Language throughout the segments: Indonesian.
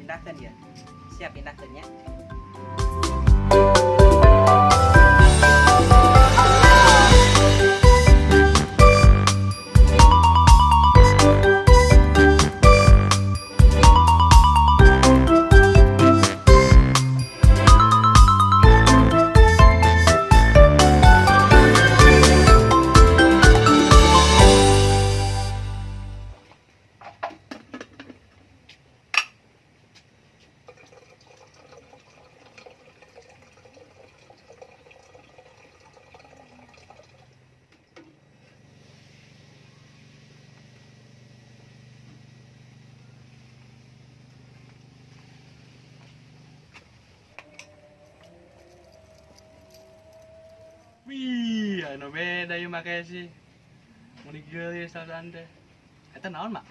pindahkan ya. Siap pindahkannya. Wih, anu beda yuk makanya sih. Mau digelis sama anda. Eta naon mak?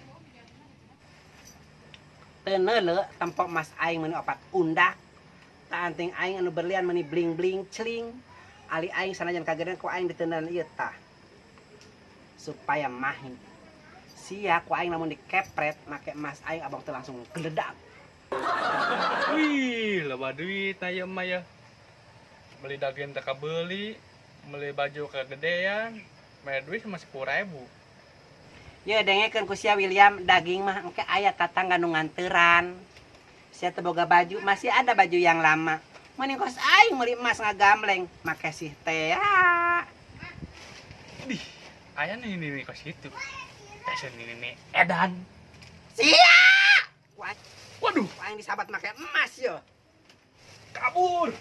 Teneule tempok mas aing meuni opat undak. Taanting aing anu berlian meuni bling-bling celing. Ali aing sanajan kagedean ku aing diteuneun ieu tah. Supaya mahi. Sia ku aing lamun dikepret make emas aing abang teh langsung geledak. Wih, loba duit aya mah ya. Beli daging teh kabeli, beli baju kegedean, bayar duit cuma 10.000. Ya dengekeun ku sia William daging mah engke aya tatangga nu nganteran. Sia teu boga baju, masih ada baju yang lama. Mending kos aing meuli emas ngagamleng, make sih teh. Dih, aya nih kos itu. Teh ini edan. Sia! Waduh, Aing disabat make emas yo. kabur.